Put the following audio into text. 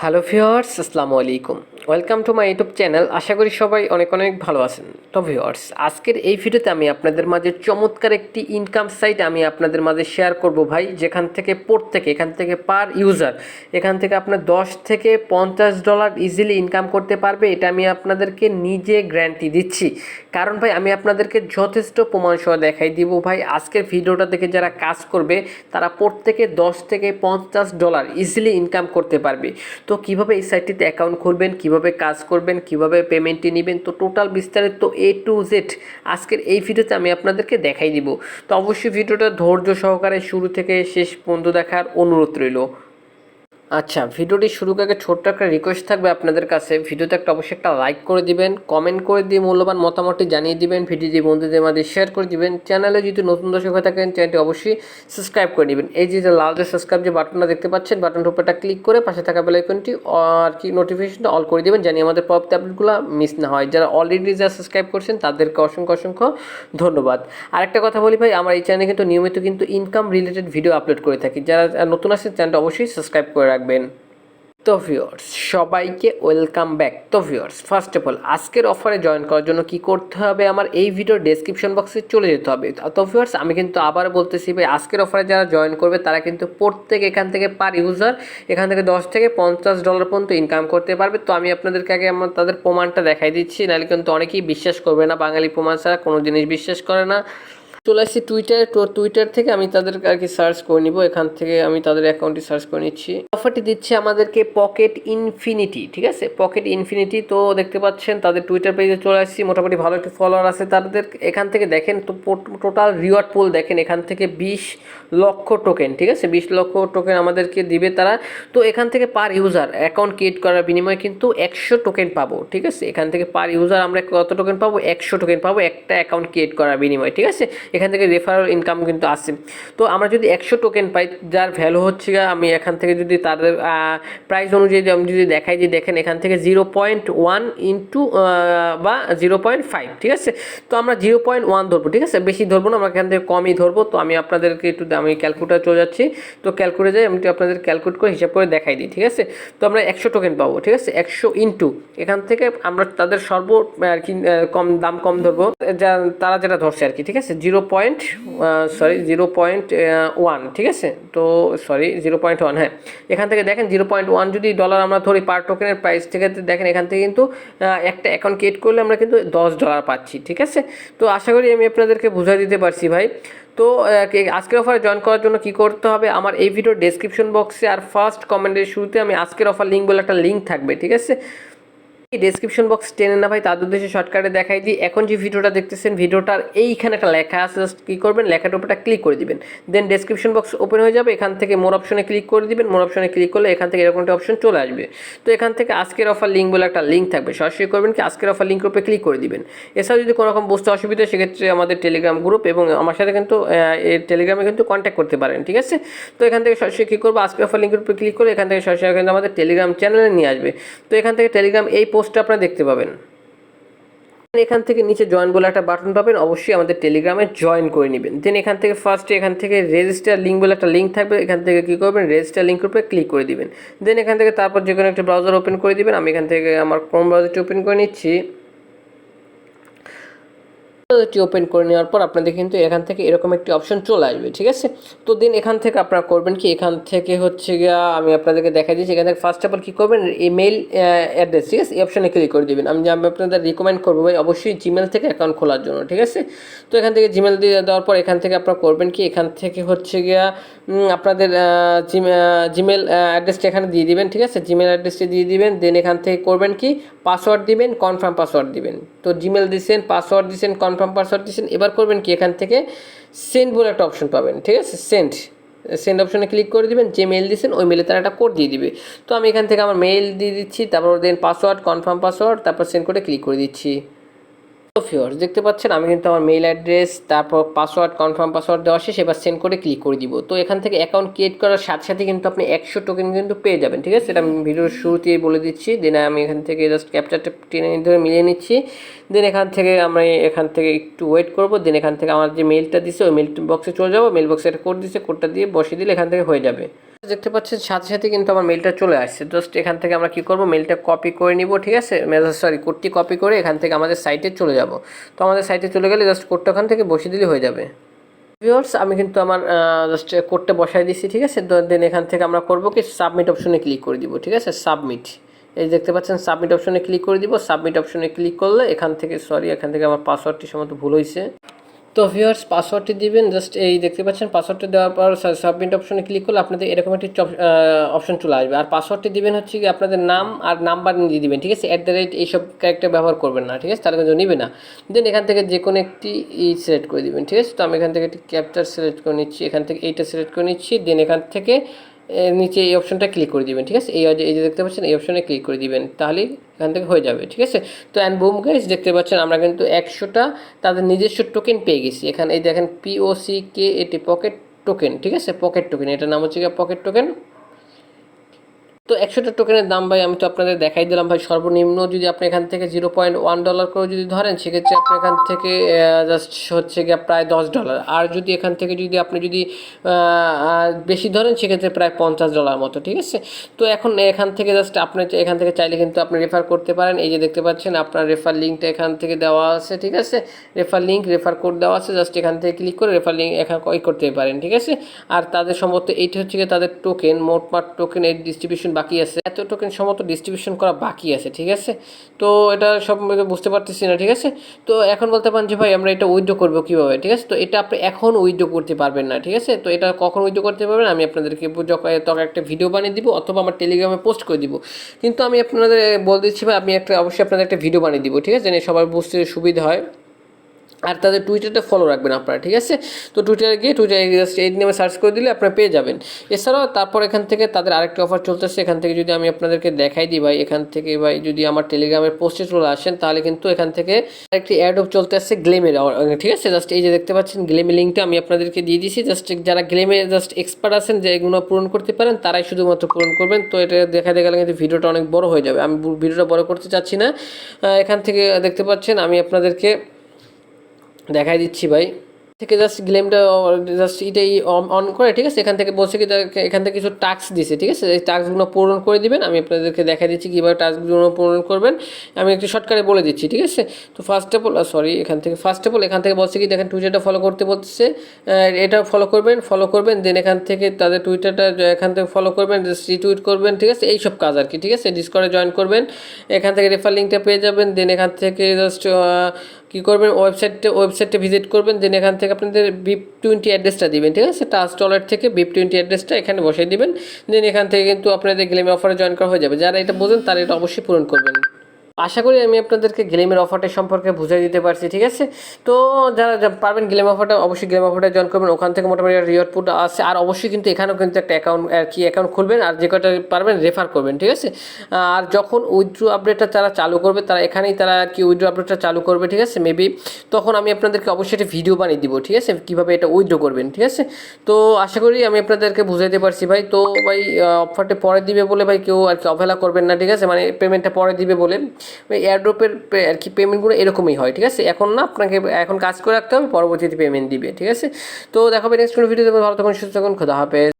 Hello viewers, আসসালামু আলাইকুম। Welcome to my YouTube channel. আশা করি সবাই অনেক অনেক ভালো আছেন। তো ভিউয়ার্স, আজকের এই ভিডিওতে আমি আপনাদের মাঝে চমৎকার একটি ইনকাম সাইট আমি আপনাদের মাঝে শেয়ার করব ভাই, যেখান থেকে এখান থেকে পার ইউজার এখান থেকে আপনার $10 থেকে $50 ইজিলি ইনকাম করতে পারবে। এটা আমি আপনাদেরকে নিজে গ্যারান্টি দিচ্ছি, কারণ ভাই আমি আপনাদেরকে যথেষ্ট প্রমাণ সহ দেখাই দিব ভাই। আজকের ভিডিওটা দেখে যারা কাজ করবে তারা প্রত্যেকে $10 থেকে $50 ইজিলি ইনকাম করতে পারবে। তো কিভাবে এই সাইটটিতে অ্যাকাউন্ট খুলবেন, কিভাবে কাজ করবেন, কিভাবে পেমেন্টটি নেবেন, তো টোটাল বিস্তারিত A to Z আজকের এই ভিডিওতে আমি আপনাদেরকে দেখাই দিব। তো অবশ্যই ভিডিওটা ধৈর্য সহকারে শুরু থেকে শেষ পর্যন্ত দেখার অনুরোধ রইল। আচ্ছা, ভিডিওটি শুরুর আগে ছোট্ট একটা রিকোয়েস্ট থাকবে আপনাদের কাছে, ভিডিওতে অবশ্যই একটা লাইক করে দিবেন, কমেন্ট করে দিয়ে মূল্যবান মতামতটি জানিয়ে দিবেন, ভিডিওটি বন্ধুদের মাঝে শেয়ার করে দিবেন। চ্যানেলে যদি নতুন দর্শক হয়ে থাকেন চ্যানেলটি অবশ্যই সাবস্ক্রাইব করে নেবেন। এই যে লাল যে সাবস্ক্রাইব যে বাটনটা দেখতে পাচ্ছেন, বাটনটার উপরটা ক্লিক করে পাশে থাকা বেল আইকনটি আর কি নোটিফিকেশনটা অল করে দিবেন, জানি আমাদের পরবর্তী আপডেটগুলো মিস না হয়। যারা অলরেডি সাবস্ক্রাইব করছেন তাদেরকে অসংখ্য অসংখ্য ধন্যবাদ। আরেকটা কথা বলি ভাই, আমার এই চ্যানেলে কিন্তু নিয়মিত ইনকাম রিলেটেড ভিডিও আপলোড করে থাকি। যারা নতুন আছেন চ্যানেলটা অবশ্যই সাবস্ক্রাইব করে রাখবেন। তো ভিউয়ার্স, সবাইকে ওয়েলকাম ব্যাক। তো ভিউয়ার্স, ফার্স্ট অফ অল আজকের অফারে জয়েন করার জন্য কি করতে হবে, আমার এই ভিডিওর ডেসক্রিপশন বক্সে চলে যেতে হবে। তো ভিউয়ার্স, আমি কিন্তু আবার বলতেছি ভাই, আজকের অফারে যারা জয়েন করবে তারা কিন্তু প্রত্যেক এখান থেকে পার ইউজার এখান থেকে $10 থেকে $50 পর্যন্ত ইনকাম করতে পারবে। তো আমি আপনাদেরকে আগে আমার তাদের প্রমাণটা দেখাই দিচ্ছি, নাহলে কিন্তু অনেকেই বিশ্বাস করবে না, বাঙালি প্রমাণ ছাড়া কোনো জিনিস বিশ্বাস করে না। চলে আসছি টুইটারে। তো টুইটার থেকে আমি তাদের আর কি সার্চ করে নিব, এখান থেকে আমি তাদের অ্যাকাউন্টটি সার্চ করে নিচ্ছি। অফারটি দিচ্ছে আমাদেরকে পকেট ইনফিনিটি, ঠিক আছে, পকেট ইনফিনিটি। তো দেখতে পাচ্ছেন তাদের টুইটার পেজে চলে আসছি, মোটামুটি ভালো একটি ফলোয়ার আছে তাদের। এখান থেকে দেখেন তো টোটাল রিওয়ার্ড পুল দেখেন, এখান থেকে 20 লক্ষ টোকেন, ঠিক আছে, 20 লক্ষ টোকেন আমাদেরকে দিবে তারা। তো এখান থেকে পার ইউজার অ্যাকাউন্ট ক্রিয়েট করার বিনিময়ে কিন্তু 100 টোকেন পাবো, ঠিক আছে। এখান থেকে পার ইউজার আমরা কত টোকেন পাবো? 100 টোকেন পাবো একটা অ্যাকাউন্ট ক্রিয়েট করার বিনিময়ে, ঠিক আছে। এখান থেকে রেফারেল ইনকাম কিন্তু আসে। তো আমরা যদি 100 টোকেন পাই, যার ভ্যালু হচ্ছে আমি এখান থেকে যদি তাদের প্রাইস অনুযায়ী আমি যদি দেখাই, যে দেখেন এখান থেকে 0.1 ইন্টু বা 0.5, ঠিক আছে। তো আমরা 0.1 ধরবো, ঠিক আছে, বেশি ধরবো না, আমরা এখান থেকে কমই ধরবো। তো আমি আপনাদেরকে একটু আমি ক্যালকুলেটার চলে যাচ্ছি, তো ক্যালকুলেটে যাই, আমি আপনাদের ক্যালকুলেট করে হিসাব করে দেখাই দিই, ঠিক আছে। তো আমরা 100 টোকেন পাবো, ঠিক আছে, 100 ইন্টু এখান থেকে আমরা তাদের সর্ব আর কি দাম কম ধরবো, যা তারা যেটা ধরছে আর কি, ঠিক আছে, 0.1, ঠিক আছে। তো 0.1, হ্যাঁ, এখান থেকে দেখেন 0.1 যদি ডলার আমরা ধরি পার টোকেনের প্রাইস থেকে, দেখেন এখান থেকে কিন্তু একটা অ্যাকাউন্ট ক্রিয়েট করলে আমরা কিন্তু $10 পাচ্ছি, ঠিক আছে। তো আশা করি আমি আপনাদেরকে বুঝাই দিতে পারছি ভাই। তো আজকের অফারে জয়েন করার জন্য কি করতে হবে, আমার এই ভিডিওর ডেসক্রিপশন বক্সে আর ফার্স্ট কমেন্টের শুরুতে আমি আজকের অফার লিঙ্ক বলে একটা লিঙ্ক থাকবে, ঠিক আছে। এই ডেসক্রিপশন বক্স টেনে না ভাই, তার উদ্দেশ্যে শর্টকাটে দেখাই দিই। এখন যে ভিডিওটা দেখতেছেন, ভিডিওটার এইখানে একটা লেখা আছে, জাস্ট কী করবেন, লেখাটার উপরটা ক্লিক করে দিবেন, দেন ডেসক্রিপশন বক্স ওপেন হয়ে যাবে। এখান থেকে মোর অপশনে ক্লিক করে দিবেন, মোর অপশনে ক্লিক করলে এখান থেকে এরকম একটা অপশন চলে আসবে। তো এখান থেকে আজকের অফার লিঙ্ক বলে একটা লিঙ্ক থাকবে, সরাসরি করবেন কি আজকের অফার লিঙ্কের উপরে ক্লিক করে দিবেন। এছাড়াও যদি কোনো রকম বুঝতে অসুবিধা, সেক্ষেত্রে আমাদের টেলিগ্রাম গ্রুপ এবং আমার সাথে কিন্তু এই টেলিগ্রামে কিন্তু কন্ট্যাক্ট করতে পারেন, ঠিক আছে। তো এখান থেকে সরাসরি কী করবো, আজকের অফার লিঙ্কের উপরে ক্লিক করে এখান থেকে সরাসরি কিন্তু আমাদের টেলিগ্রাম চ্যানেলে নিয়ে আসবে। তো এখান থেকে টেলিগ্রাম এই পোস্টটা আপনারা দেখতে পাবেন। এখান থেকে নিচে জয়েন বলে একটা বাটন পাবেন, অবশ্যই আমাদের টেলিগ্রামে জয়েন করে নেবেন। দেন এখান থেকে ফার্স্টে এখান থেকে রেজিস্টার লিঙ্ক বলে একটা লিঙ্ক থাকবে, এখান থেকে কী করবেন, রেজিস্টার লিঙ্কের উপরে ক্লিক করে দিবেন। দেন এখান থেকে তারপর যে কোনো একটা ব্রাউজার ওপেন করে দিবেন। আমি এখান থেকে আমার ক্রোম ব্রাউজারটি ওপেন করে নিচ্ছি। ওপেন করে নেওয়ার পর আপনাদের কিন্তু এখান থেকে এরকম একটি অপশন চলে আসবে, ঠিক আছে। তো দেন এখান থেকে আপনারা করবেন কি, এখান থেকে হচ্ছে গিয়া আমি আপনাদেরকে দেখাই দিচ্ছি। এখান থেকে ফার্স্ট অফ অল কী করবেন, ইমেল অ্যাড্রেস, ঠিক আছে, এই অপশনে ক্লিক করে দেবেন। আমি আপনাদের রিকমেন্ড করবো ভাই অবশ্যই জিমেল থেকে অ্যাকাউন্ট খোলার জন্য, ঠিক আছে। তো এখান থেকে জিমেল দিয়ে দেওয়ার পর এখান থেকে আপনারা করবেন কি, এখান থেকে হচ্ছে গিয়া আপনাদের জিমেল অ্যাড্রেসটা এখানে দিয়ে দিবেন, ঠিক আছে, জিমেল অ্যাড্রেসটা দিয়ে দিবেন। দেন এখান থেকে করবেন কি, পাসওয়ার্ড দিবেন, কনফার্ম পাসওয়ার্ড দিবেন। তো জিমেল দিচ্ছেন, পাসওয়ার্ড দিচ্ছেন, কনফার্ম পাসওয়ার্ড দিচ্ছেন। এবার করবেন কি, এখান থেকে সেন্ড বলে একটা অপশন পাবেন, ঠিক আছে, সেন্ড অপশনে ক্লিক করে দিবেন। যে মেল দিচ্ছেন ওই মেলে তারা একটা কোড দিয়ে দিবে। তো আমি এখান থেকে আমার মেল দিয়ে দিচ্ছি, তারপর দেন পাসওয়ার্ড, কনফার্ম পাসওয়ার্ড, তারপর সেন্ড করে ক্লিক করে দিচ্ছি। ভিউয়ার্স দেখতে পাচ্ছেন আমি কিন্তু আমার মেইল অ্যাড্রেস, তারপর পাসওয়ার্ড, কনফার্ম পাসওয়ার্ড দেওয়া শেষ, এবার সেন্ড করে ক্লিক করে দিব। তো এখান থেকে অ্যাকাউন্ট ক্রিয়েট করার সাথে সাথে কিন্তু আপনি 100 টোকেন কিন্তু পেয়ে যাবেন, ঠিক আছে। এটা আমি ভিডিওর শুরুতেই বলে দিচ্ছি। দেন আমি এখান থেকে জাস্ট ক্যাপচারটা টেনে ধরে মিলিয়ে নিচ্ছি। দেন এখান থেকে আমরা এখান থেকে একটু ওয়েট করবো। দেন এখান থেকে আমার যে মেলটা দিচ্ছে ওই মেল বক্সে চলে যাবো, মেল বক্সে একটা কোড দিচ্ছে, কোডটা দিয়ে বসিয়ে দিলে এখান থেকে হয়ে যাবে। দেখতে পাচ্ছেন সাথে সাথে কিন্তু আমার মেলটা চলে আসছে। জাস্ট এখান থেকে আমরা কি করব, মেলটা কপি করে নিব, ঠিক আছে, কোডটি কপি করে এখান থেকে আমাদের সাইটে চলে যাব। তো আমাদের সাইটে চলে গেলে জাস্ট কোডটা ওখান থেকে বসিয়ে দিলে হয়ে যাবে। ভিউয়ার্স, আমি কিন্তু আমার জাস্ট কোডটা বসাই দিচ্ছি, ঠিক আছে। দেন এখান থেকে আমরা করব কি, সাবমিট অপশনে ক্লিক করে দিব, ঠিক আছে। সাবমিট, এই দেখতে পাচ্ছেন সাবমিট অপশনে ক্লিক করে দিব। সাবমিট অপশনে ক্লিক করলে এখান থেকে এখান থেকে আমার পাসওয়ার্ডটি সম্ভবত ভুল হয়েছে। তো ভিউয়ার্স, পাসওয়ার্ডটি দিবেন, জাস্ট এই দেখতে পাচ্ছেন পাসওয়ার্ডটি দেওয়ার পর সাবমিট অপশনে ক্লিক করলে আপনাদের এরকম একটি অপশন চলে আসবে। আর পাসওয়ার্ডটি দিবেন হচ্ছে কি আপনাদের নাম আর নাম্বার দিয়ে দিবেন, ঠিক আছে। এইসব ক্যারেক্টার ব্যবহার করবেন না, ঠিক আছে, তাহলে কিন্তু নেবে না। দেন এখান থেকে যে কোনো একটি সিলেক্ট করে দিবেন, ঠিক আছে। তো আমি এখান থেকে একটি ক্যাপচার সিলেক্ট করে নিচ্ছি, এখান থেকে এইটা সিলেক্ট করে নিচ্ছি। দেন এখান থেকে নিচে এই অপশনটা ক্লিক করে দিবেন, ঠিক আছে। এই যে দেখতে পাচ্ছেন এই অপশনে ক্লিক করে দিবেন, তাহলে এখান থেকে হয়ে যাবে, ঠিক আছে। তো অ্যান্ড বুম গাইস, দেখতে পাচ্ছেন আমরা কিন্তু 100টা তাদের নিজস্ব টোকেন পেয়ে গেছি। এখানে এই দেখেন POCK পকেট টোকেন, ঠিক আছে, পকেট টোকেন, এটার নাম হচ্ছে পকেট টোকেন। তো 100টা টোকেনের দাম ভাই আমি তো আপনাদের দেখাই দিলাম ভাই। সর্বনিম্ন যদি আপনি এখান থেকে $0.1 করে যদি ধরেন, সেক্ষেত্রে আপনি এখান থেকে জাস্ট হচ্ছে গিয়ে প্রায় $10। আর যদি এখান থেকে যদি আপনি যদি বেশি ধরেন, সেক্ষেত্রে প্রায় $50 মতো, ঠিক আছে। তো এখন এখান থেকে জাস্ট আপনি এখান থেকে চাইলে কিন্তু আপনি রেফার করতে পারেন। এই যে দেখতে পাচ্ছেন আপনার রেফার লিঙ্কটা এখান থেকে দেওয়া আছে, ঠিক আছে। রেফার কোড দেওয়া আছে, জাস্ট এখান থেকে ক্লিক করে রেফার লিঙ্ক এখানে করতে পারেন, ঠিক আছে। আর তাদের সম্ভবত এইটা হচ্ছে গিয়ে তাদের টোকেন, মোটমাট টোকেন এর ডিস্ট্রিবিউশন বাকি আছে, এত টোকেন সম্ভবত ডিস্ট্রিবিউশন করা বাকি আছে, ঠিক আছে। তো এটা সব বুঝতে পারতেছি না, ঠিক আছে। তো এখন বলতে পারেন যে ভাই আমরা এটা উইথড্র করবো কীভাবে, ঠিক আছে। তো এটা আপনি এখন উইথড্র করতে পারবেন না, ঠিক আছে। তো এটা কখন উইথড্র করতে পারবেন আমি আপনাদেরকে তখন একটা ভিডিও বানিয়ে দিব, অথবা আমার টেলিগ্রামে পোস্ট করে দিব। কিন্তু আমি আপনাদের বলে দিচ্ছি ভাই, আমি অবশ্যই আপনাদের একটা ভিডিও বানিয়ে দিব, ঠিক আছে, যেন সবার বুঝতে সুবিধা হয়। আর তাদের টুইটারটা ফলো রাখবেন আপনারা, ঠিক আছে। তো টুইটারে জাস্ট এই নামে সার্চ করে দিলে আপনারা পেয়ে যাবেন। এছাড়াও তারপর এখান থেকে তাদের আরেকটা অফার চলতেছে। এখান থেকে যদি আমি আপনাদেরকে দেখাই দিই ভাই, এখান থেকে ভাই যদি আমার টেলিগ্রামের পোস্টে চলে আসেন, তাহলে কিন্তু এখান থেকে একটি অ্যাড চলতে আসছে গ্লেমের, ঠিক আছে। জাস্ট এই যে দেখতে পাচ্ছেন গ্লেমের লিঙ্কটা আমি আপনাদেরকে দিয়ে দিয়েছি। জাস্ট যারা গ্লেমে জাস্ট এক্সপার্ট আছেন, যে এগুলো পূরণ করতে পারেন, তারাই শুধুমাত্র পূরণ করবেন। তো এটা দেখাতে গেলে কিন্তু ভিডিওটা অনেক বড় হয়ে যাবে, আমি ভিডিওটা বড় করতে চাচ্ছি না। এখান থেকে দেখতে পাচ্ছেন আমি আপনাদেরকে দেখাই দিচ্ছি ভাই, থেকে জাস্ট গ্লেমটা জাস্ট এটাই অন করে, ঠিক আছে। এখান থেকে বলছে কি এখান থেকে কিছু টাস্ক দিছে, ঠিক আছে। এই টাস্কগুলো পূরণ করে দিবেন। আমি আপনাদেরকে দেখাই দিচ্ছি কীভাবে টাস্কগুলো পূরণ করবেন, আমি একটু শর্টকাটে বলে দিচ্ছি, ঠিক আছে। তো ফার্স্ট অফ অল এখান থেকে বলছে কি দেখেন টুইটারটা ফলো করতে বলতেছে, এটা ফলো করবেন। দেন এখান থেকে তাদের টুইটারটা এখান থেকে ফলো করবেন, রিটুইট করবেন, ঠিক আছে, এইসব কাজ আর কি, ঠিক আছে। ডিসকর্ডে জয়েন করবেন, এখান থেকে রেফার লিঙ্কটা পেয়ে যাবেন। দেন এখান থেকে জাস্ট কী করবেন, ওয়েবসাইটে ভিজিট করবেন। দেন এখান থেকে আপনাদের BIP20 অ্যাড্রেসটা দিবেন, ঠিক আছে। টাস্ক ওয়ালেট থেকে BIP20 অ্যাড্রেসটা এখানে বসাই দিবেন। দেন এখান থেকে কিন্তু আপনাদের গ্লেমের অফারে জয়েন করা হয়ে যাবে। যারা এটা বোঝেন তারা এটা অবশ্যই পূরণ করবেন। আশা করি আমি আপনাদেরকে গ্লেমের অফারটা সম্পর্কে বুঝিয়ে দিতে পারছি, ঠিক আছে। তো যারা পারবেন গ্লেম অফারটা অবশ্যই গ্লেম অফারটা জয়েন করবেন। ওখান থেকে মোটামুটি রিওয়ার্ড পুট আছে। আর অবশ্যই কিন্তু এখানেও কিন্তু একটা অ্যাকাউন্ট খুলবেন, আর যে কটা পারবেন রেফার করবেন, ঠিক আছে। আর যখন উইথড্র আপডেটটা তারা চালু করবে, তারা এখানেই তারা কি উইথড্র আপডেটটা চালু করবে, ঠিক আছে। মেবি তখন আমি আপনাদেরকে অবশ্যই একটা ভিডিও বানিয়ে দিব, ঠিক আছে, কীভাবে এটা উইথড্র করবেন, ঠিক আছে। তো আশা করি আমি আপনাদেরকে বুঝাইতে পারছি ভাই। তো ভাই অফারটা পরে দিবে বলে ভাই কেউ আর কি অবহেলা করবেন না, ঠিক আছে। মানে পেমেন্টটা পরে দিবে বলে এয়ারড্রপের আর কি পেমেন্টগুলো এরকমই হয়, ঠিক আছে। এখন না, আপনাকে এখন কাজ করে রাখতে হবে, পরবর্তীতে পেমেন্ট দিবে, ঠিক আছে। তো দেখাবে নেক্সট কোনো ভিডিওতে। ভালো থাকুন, সুস্থ থাকুন, খোদা হাফেজ।